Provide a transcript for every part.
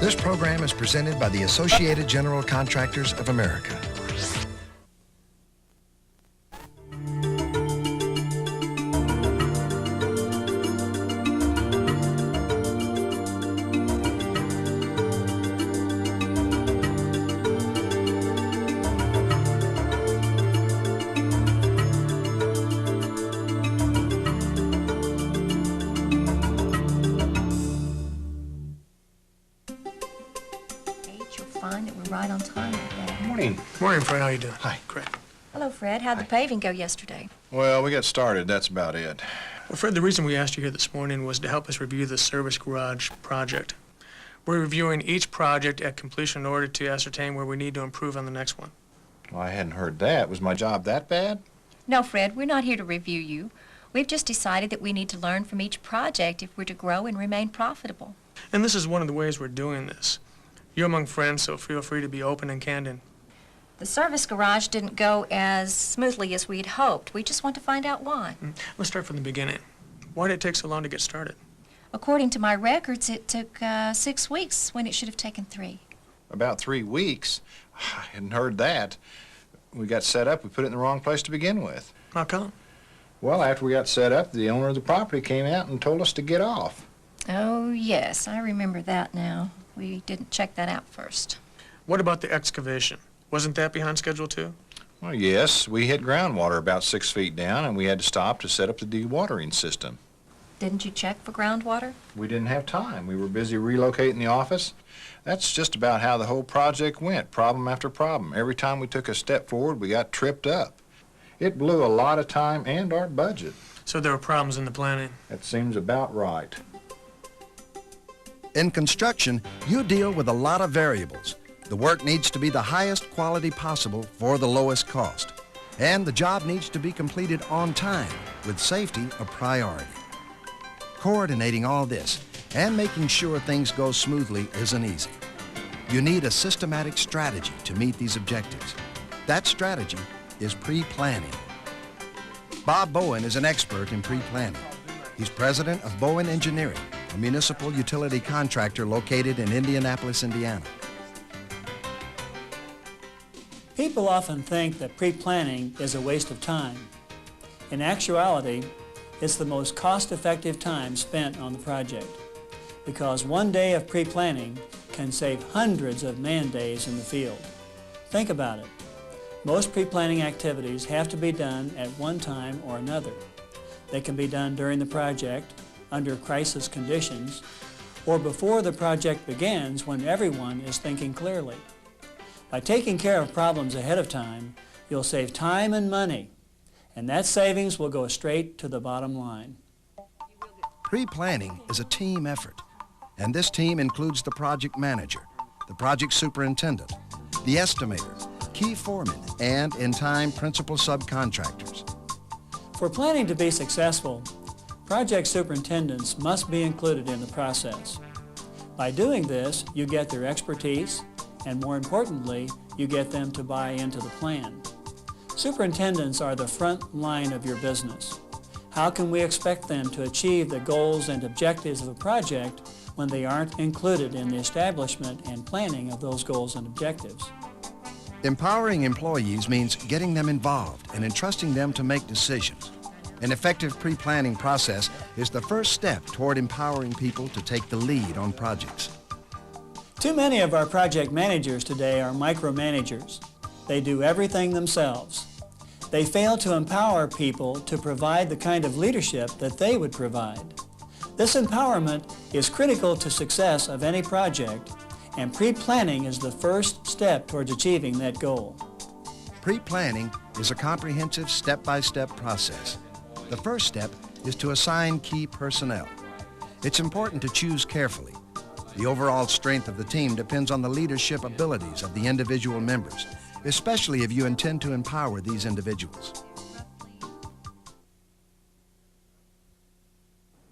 This program is presented by the Associated General Contractors of America. Morning, Fred. How you doing? Hi. Great. Hello, Fred. How'd the paving go yesterday? Well, we got started. That's about it. Well, Fred, the reason we asked you here this morning was to help us review the service garage project. We're reviewing each project at completion in order to ascertain where we need to improve on the next one. Well, I hadn't heard that. Was my job that bad? No, Fred, we're not here to review you. We've just decided that we need to learn from each project if we're to grow and remain profitable. And this is one of the ways we're doing this. You're among friends, so feel free to be open and candid. The service garage didn't go as smoothly as we'd hoped. We just want to find out why. Let's start from the beginning. Why did it take so long to get started? According to my records, it took 6 weeks when it should have taken 3. About 3 weeks? I hadn't heard that. We got set up, we put it in the wrong place to begin with. How come? Well, after we got set up, the owner of the property came out and told us to get off. Oh, yes, I remember that now. We didn't check that out first. What about the excavation? Wasn't that behind schedule, too? Well, yes, we hit groundwater about 6 feet down, and we had to stop to set up the dewatering system. Didn't you check for groundwater? We didn't have time. We were busy relocating the office. That's just about how the whole project went, problem after problem. Every time we took a step forward, we got tripped up. It blew a lot of time and our budget. So there were problems in the planning. That seems about right. In construction, you deal with a lot of variables. The work needs to be the highest quality possible for the lowest cost. And the job needs to be completed on time, with safety a priority. Coordinating all this and making sure things go smoothly isn't easy. You need a systematic strategy to meet these objectives. That strategy is pre-planning. Bob Bowen is an expert in pre-planning. He's president of Bowen Engineering, a municipal utility contractor located in Indianapolis, Indiana. People often think that pre-planning is a waste of time. In actuality, it's the most cost-effective time spent on the project, because one day of pre-planning can save hundreds of man-days in the field. Think about it. Most pre-planning activities have to be done at one time or another. They can be done during the project, under crisis conditions, or before the project begins when everyone is thinking clearly. By taking care of problems ahead of time, you'll save time and money, and that savings will go straight to the bottom line. Pre-planning is a team effort, and this team includes the project manager, the project superintendent, the estimator, key foremen, and, in time, principal subcontractors. For planning to be successful, project superintendents must be included in the process. By doing this, you get their expertise, and more importantly, you get them to buy into the plan. Superintendents are the front line of your business. How can we expect them to achieve the goals and objectives of a project when they aren't included in the establishment and planning of those goals and objectives? Empowering employees means getting them involved and entrusting them to make decisions. An effective pre-planning process is the first step toward empowering people to take the lead on projects. Too many of our project managers today are micromanagers. They do everything themselves. They fail to empower people to provide the kind of leadership that they would provide. This empowerment is critical to success of any project, and pre-planning is the first step towards achieving that goal. Pre-planning is a comprehensive step-by-step process. The first step is to assign key personnel. It's important to choose carefully. The overall strength of the team depends on the leadership abilities of the individual members, especially if you intend to empower these individuals.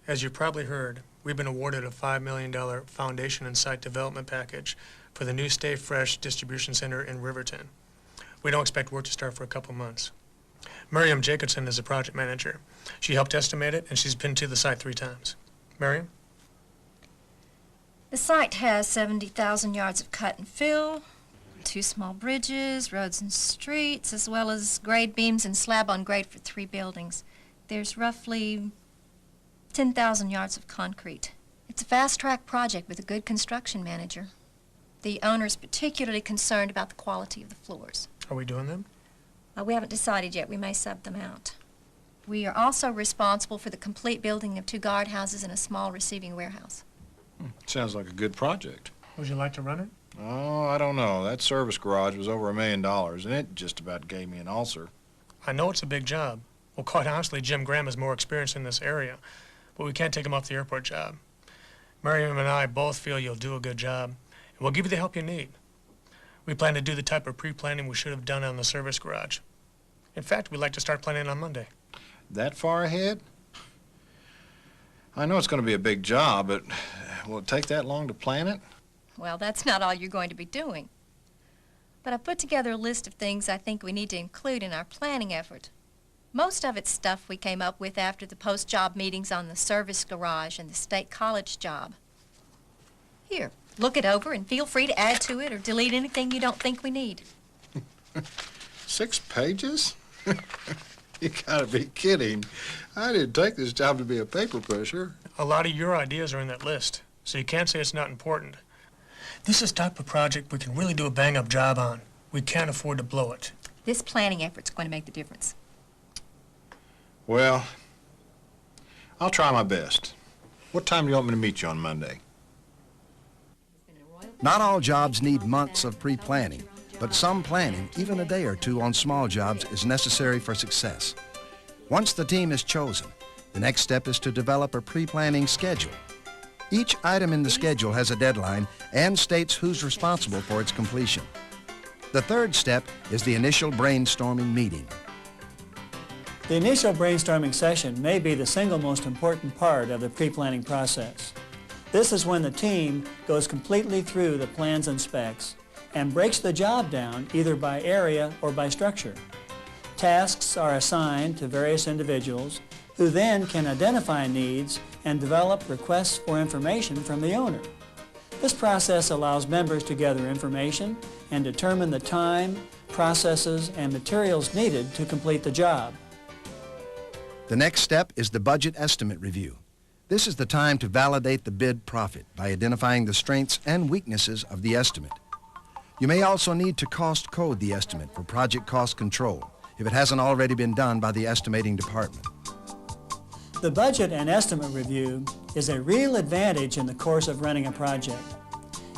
As you probably heard, we've been awarded a $5 million foundation and site development package for the new Stay Fresh distribution center in Riverton. We don't expect work to start for a couple months. Miriam Jacobson is the project manager. She helped estimate it, and she's been to the site 3 times. Miriam? The site has 70,000 yards of cut and fill, 2 small bridges, roads and streets, as well as grade beams and slab on grade for 3 buildings. There's roughly 10,000 yards of concrete. It's a fast-track project with a good construction manager. The owner's particularly concerned about the quality of the floors. Are we doing them? We haven't decided yet. We may sub them out. We are also responsible for the complete building of 2 guardhouses and a small receiving warehouse. Sounds like a good project. Would you like to run it? Oh, I don't know. That service garage was over $1 million, and it just about gave me an ulcer. I know it's a big job. Well, quite honestly, Jim Graham is more experienced in this area, but we can't take him off the airport job. Miriam and I both feel you'll do a good job, and we'll give you the help you need. We plan to do the type of pre-planning we should have done on the service garage. In fact, we'd like to start planning on Monday. That far ahead? I know it's going to be a big job, but will it take that long to plan it? Well, that's not all you're going to be doing. But I put together a list of things I think we need to include in our planning effort. Most of it's stuff we came up with after the post-job meetings on the service garage and the state college job. Here, look it over and feel free to add to it or delete anything you don't think we need. 6 pages? You gotta be kidding. I didn't take this job to be a paper pusher. A lot of your ideas are in that list, so you can't say it's not important. This is the type of project we can really do a bang-up job on. We can't afford to blow it. This planning effort's going to make the difference. Well, I'll try my best. What time do you want me to meet you on Monday? Not all jobs need months of pre-planning, but some planning, even a day or 2 on small jobs, is necessary for success. Once the team is chosen, the next step is to develop a pre-planning schedule. Each item in the schedule has a deadline and states who's responsible for its completion. The third step is the initial brainstorming meeting. The initial brainstorming session may be the single most important part of the pre-planning process. This is when the team goes completely through the plans and specs and breaks the job down either by area or by structure. Tasks are assigned to various individuals who then can identify needs and develop requests for information from the owner. This process allows members to gather information and determine the time, processes, and materials needed to complete the job. The next step is the budget estimate review. This is the time to validate the bid profit by identifying the strengths and weaknesses of the estimate. You may also need to cost code the estimate for project cost control if it hasn't already been done by the estimating department. The budget and estimate review is a real advantage in the course of running a project.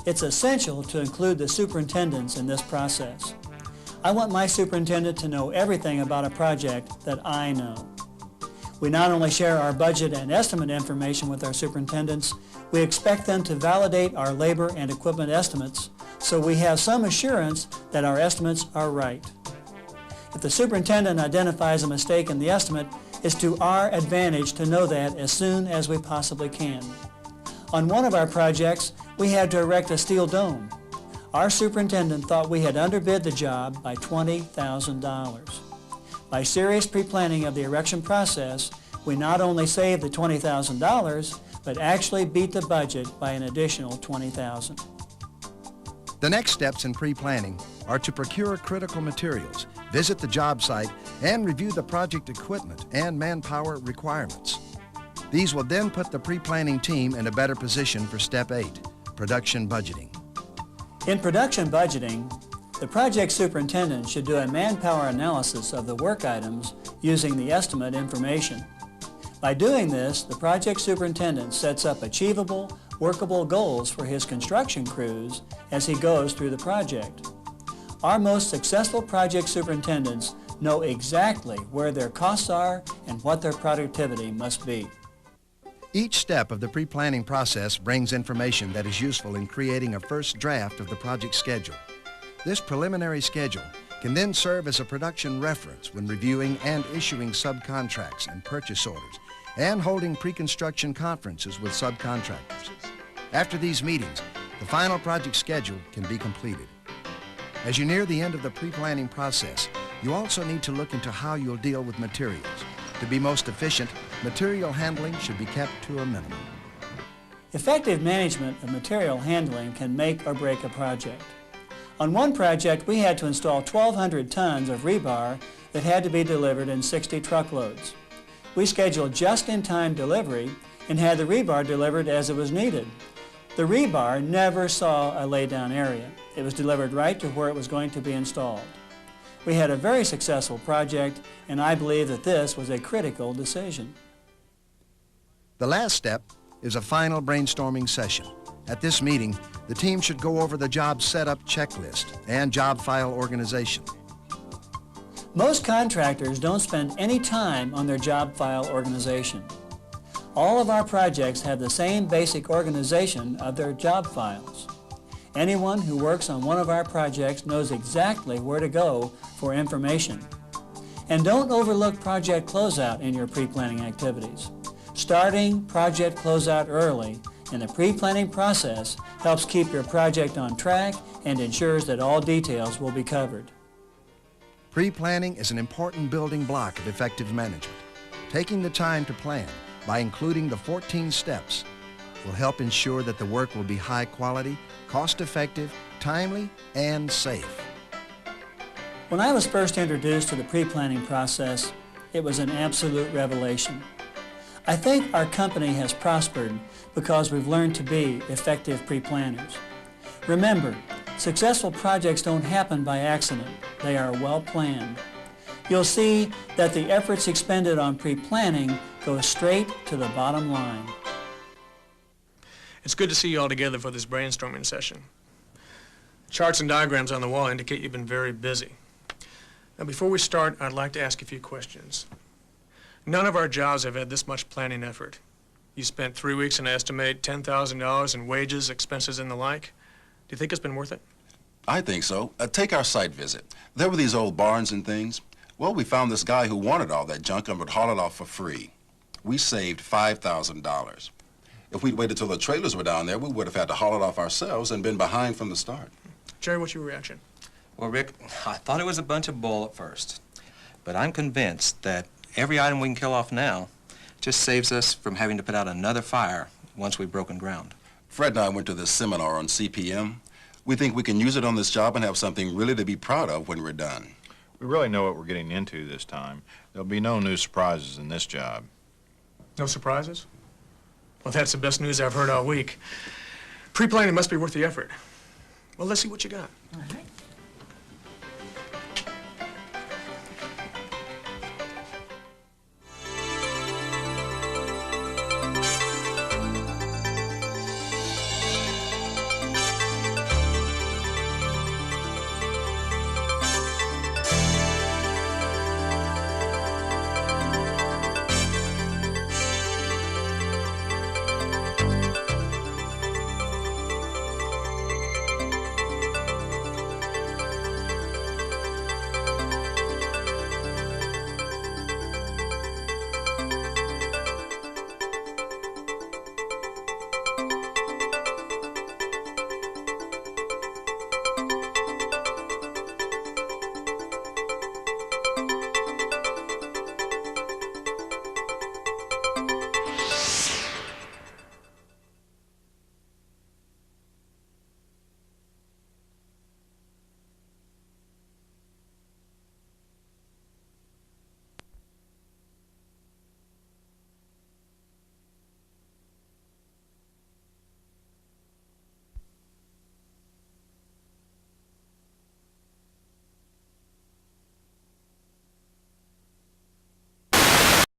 It's essential to include the superintendents in this process. I want my superintendent to know everything about a project that I know. We not only share our budget and estimate information with our superintendents, we expect them to validate our labor and equipment estimates so we have some assurance that our estimates are right. If the superintendent identifies a mistake in the estimate, it's to our advantage to know that as soon as we possibly can. On one of our projects, we had to erect a steel dome. Our superintendent thought we had underbid the job by $20,000. By serious pre-planning of the erection process, we not only saved the $20,000, but actually beat the budget by an additional $20,000. The next steps in pre-planning are to procure critical materials, visit the job site, and review the project equipment and manpower requirements. These will then put the pre-planning team in a better position for Step 8, production budgeting. In production budgeting, the project superintendent should do a manpower analysis of the work items using the estimate information. By doing this, the project superintendent sets up achievable, workable goals for his construction crews as he goes through the project. Our most successful project superintendents know exactly where their costs are and what their productivity must be. Each step of the pre-planning process brings information that is useful in creating a first draft of the project schedule. This preliminary schedule can then serve as a production reference when reviewing and issuing subcontracts and purchase orders and holding pre-construction conferences with subcontractors. After these meetings, the final project schedule can be completed. As you near the end of the pre-planning process, you also need to look into how you'll deal with materials. To be most efficient, material handling should be kept to a minimum. Effective management of material handling can make or break a project. On one project, we had to install 1,200 tons of rebar that had to be delivered in 60 truckloads. We scheduled just-in-time delivery and had the rebar delivered as it was needed. The rebar never saw a laydown area. It was delivered right to where it was going to be installed. We had a very successful project, and I believe that this was a critical decision. The last step is a final brainstorming session. At this meeting, the team should go over the job setup checklist and job file organization. Most contractors don't spend any time on their job file organization. All of our projects have the same basic organization of their job files. Anyone who works on one of our projects knows exactly where to go for information. And don't overlook project closeout in your pre-planning activities. Starting project closeout early in the pre-planning process helps keep your project on track and ensures that all details will be covered. Pre-planning is an important building block of effective management. Taking the time to plan by including the 14 steps will help ensure that the work will be high quality, cost-effective, timely, and safe. When I was first introduced to the pre-planning process, it was an absolute revelation. I think our company has prospered because we've learned to be effective pre-planners. Remember, successful projects don't happen by accident. They are well planned. You'll see that the efforts expended on pre-planning go straight to the bottom line. It's good to see you all together for this brainstorming session. Charts and diagrams on the wall indicate you've been very busy. Now, before we start, I'd like to ask a few questions. None of our jobs have had this much planning effort. You spent 3 weeks and I estimate $10,000 in wages, expenses, and the like. Do you think it's been worth it? I think so. Take our site visit. There were these old barns and things. Well, we found this guy who wanted all that junk and would haul it off for free. We saved $5,000. If we'd waited till the trailers were down there, we would have had to haul it off ourselves and been behind from the start. Jerry, what's your reaction? Well, Rick, I thought it was a bunch of bull at first, but I'm convinced that every item we can kill off now just saves us from having to put out another fire once we've broken ground. Fred and I went to this seminar on CPM. We think we can use it on this job and have something really to be proud of when we're done. We really know what we're getting into this time. There'll be no new surprises in this job. No surprises? Well, that's the best news I've heard all week. Pre-planning must be worth the effort. Well, let's see what you got.